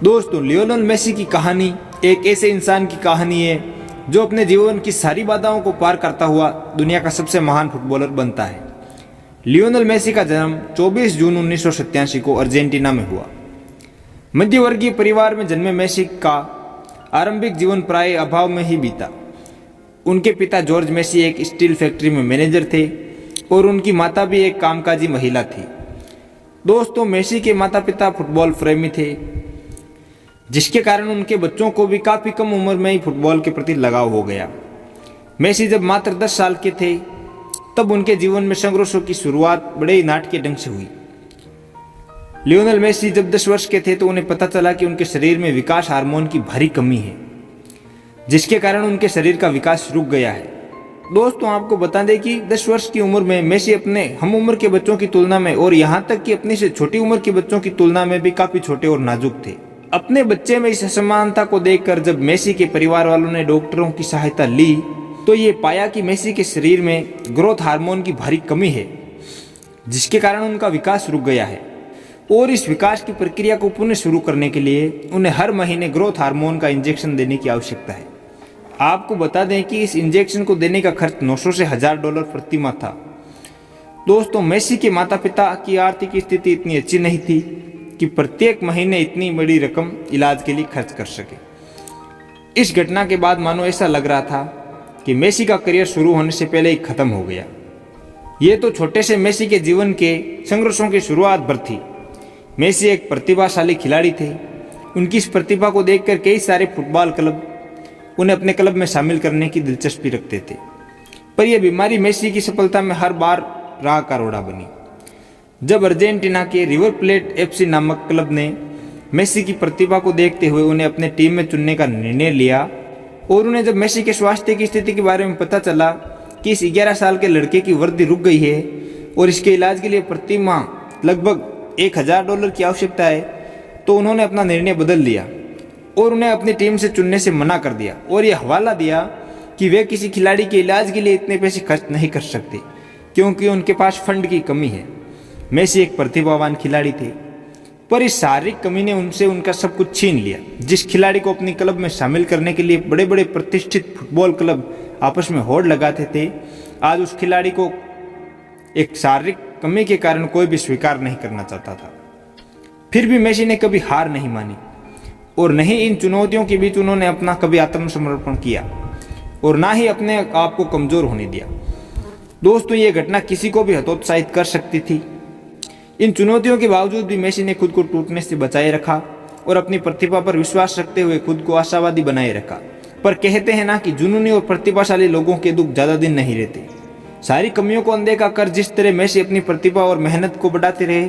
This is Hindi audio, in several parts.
दोस्तों, लियोनेल मेसी की कहानी एक ऐसे इंसान की कहानी है जो अपने जीवन की सारी बाधाओं को पार करता हुआ दुनिया का सबसे महान फुटबॉलर बनता है। लियोनेल मेसी का जन्म 24 जून 1987 को अर्जेंटीना में हुआ। मध्यवर्गीय परिवार में जन्मे मेसी का आरंभिक जीवन प्राय अभाव में ही बीता। उनके पिता जॉर्ज मेसी एक स्टील फैक्ट्री में मैनेजर थे और उनकी माता भी एक कामकाजी महिला थी। दोस्तों, मेसी के माता पिता फुटबॉल प्रेमी थे, जिसके कारण उनके बच्चों को भी काफी कम उम्र में ही फुटबॉल के प्रति लगाव हो गया। मेसी जब मात्र 10 साल के थे तब उनके जीवन में संघर्षों की शुरुआत बड़े ही नाटकीय ढंग से हुई। लियोनेल मेसी जब 10 वर्ष के थे तो उन्हें पता चला कि उनके शरीर में विकास हार्मोन की भारी कमी है, जिसके कारण उनके शरीर का विकास रुक गया है। दोस्तों, आपको बता दें कि 10 वर्ष की उम्र में मेसी अपने हम उम्र के बच्चों की तुलना में और यहाँ तक कि अपनी से छोटी उम्र के बच्चों की तुलना में भी काफी छोटे और नाजुक थे। अपने बच्चे में इस असमानता को देखकर जब मेसी के परिवार वालों ने डॉक्टरों की सहायता ली तो ये पाया कि मेसी के शरीर में ग्रोथ हार्मोन की भारी कमी है, जिसके कारण उनका विकास रुक गया है और इस विकास की प्रक्रिया को पुनः शुरू करने के लिए उन्हें हर महीने ग्रोथ हार्मोन का इंजेक्शन देने की आवश्यकता है। आपको बता दें कि इस इंजेक्शन को देने का खर्च 900 से $1000 प्रति माह था। दोस्तों, मेसी के माता पिता की आर्थिक स्थिति इतनी अच्छी नहीं थी कि प्रत्येक महीने इतनी बड़ी रकम इलाज के लिए खर्च कर सके। इस घटना के बाद मानो ऐसा लग रहा था कि मेसी का करियर शुरू होने से पहले ही खत्म हो गया। ये तो छोटे से मेसी के जीवन के संघर्षों की शुरुआत भर थी। मेसी एक प्रतिभाशाली खिलाड़ी थे। उनकी इस प्रतिभा को देखकर कई सारे फुटबॉल क्लब उन्हें अपने क्लब में शामिल करने की दिलचस्पी रखते थे, पर यह बीमारी मेसी की सफलता में हर बार राह का रोड़ा बनी। जब अर्जेंटीना के रिवर प्लेट FC नामक क्लब ने मेसी की प्रतिभा को देखते हुए उन्हें अपने टीम में चुनने का निर्णय लिया और उन्हें जब मेसी के स्वास्थ्य की स्थिति के बारे में पता चला कि इस 11 साल के लड़के की वृद्धि रुक गई है और इसके इलाज के लिए प्रति माह लगभग $1000 की आवश्यकता है, तो उन्होंने अपना निर्णय बदल दिया और उन्हें अपनी टीम से चुनने से मना कर दिया और यह हवाला दिया कि वे किसी खिलाड़ी के इलाज के लिए इतने पैसे खर्च नहीं कर सकते क्योंकि उनके पास फंड की कमी है। मेसी एक प्रतिभावान खिलाड़ी थे, पर इस शारीरिक कमी ने उनसे उनका सब कुछ छीन लिया। जिस खिलाड़ी को अपनी क्लब में शामिल करने के लिए बड़े बड़े प्रतिष्ठित फुटबॉल क्लब आपस में होड़ लगाते थे, आज उस खिलाड़ी को एक शारीरिक कमी के कारण कोई भी स्वीकार नहीं करना चाहता था। फिर भी मेसी ने कभी हार नहीं मानी और न ही इन चुनौतियों के बीच उन्होंने अपना कभी आत्मसमर्पण किया और ना ही अपने आप को कमजोर होने दिया। दोस्तों, ये घटना किसी को भी हतोत्साहित कर सकती थी। इन चुनौतियों के बावजूद भी मेसी ने खुद को टूटने से बचाए रखा और अपनी प्रतिभा पर विश्वास रखते हुए खुद को आशावादी बनाए रखा। पर कहते हैं ना कि जुनूनी और प्रतिभाशाली लोगों के दुख ज्यादा दिन नहीं रहते। सारी कमियों को अनदेखा कर जिस तरह मेसी अपनी प्रतिभा और मेहनत को बढ़ाते रहे,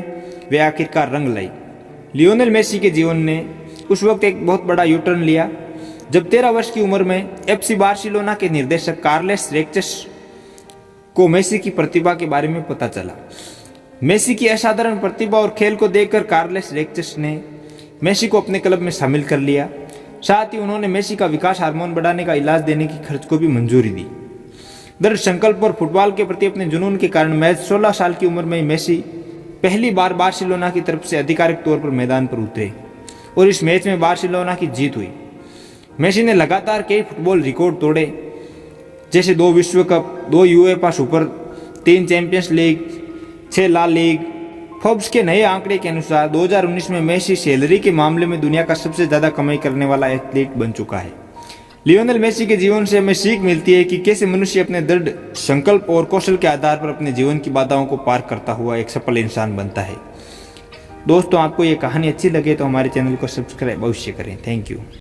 वे आखिरकार रंग लाई। लियोनेल मेसी के जीवन ने उस वक्त एक बहुत बड़ा यू टर्न लिया जब 13 वर्ष की उम्र में FC बार्सिलोना के निर्देशक कार्लेस रेक्चस को मेसी की प्रतिभा के बारे में पता चला। मेसी की असाधारण प्रतिभा और खेल को देखकर कार्लेस रेक्चस ने मेसी को अपने क्लब में शामिल कर लिया। साथ ही उन्होंने मेसी का विकास हार्मोन बढ़ाने का इलाज देने की खर्च को भी मंजूरी दी। दृढ़ संकल्प और फुटबॉल के प्रति अपने जुनून के कारण मैच 16 साल की उम्र में मेसी पहली बार बार्सिलोना की तरफ से आधिकारिक तौर पर मैदान पर उतरे और इस मैच में बार्सिलोना की जीत हुई। मेसी ने लगातार कई फुटबॉल रिकॉर्ड तोड़े, जैसे 2 विश्व cup, 2 UEFA super, 3 champions league, 6 ला लीग। फोर्ब्स के नए आंकड़े के अनुसार 2019 में मेसी सैलरी के मामले में दुनिया का सबसे ज्यादा कमाई करने वाला एथलीट बन चुका है। लियोनेल मेसी के जीवन से हमें सीख मिलती है कि कैसे मनुष्य अपने दृढ़ संकल्प और कौशल के आधार पर अपने जीवन की बाधाओं को पार करता हुआ एक सफल इंसान बनता है। दोस्तों, आपको ये कहानी अच्छी लगे तो हमारे चैनल को सब्सक्राइब अवश्य करें। Thank you.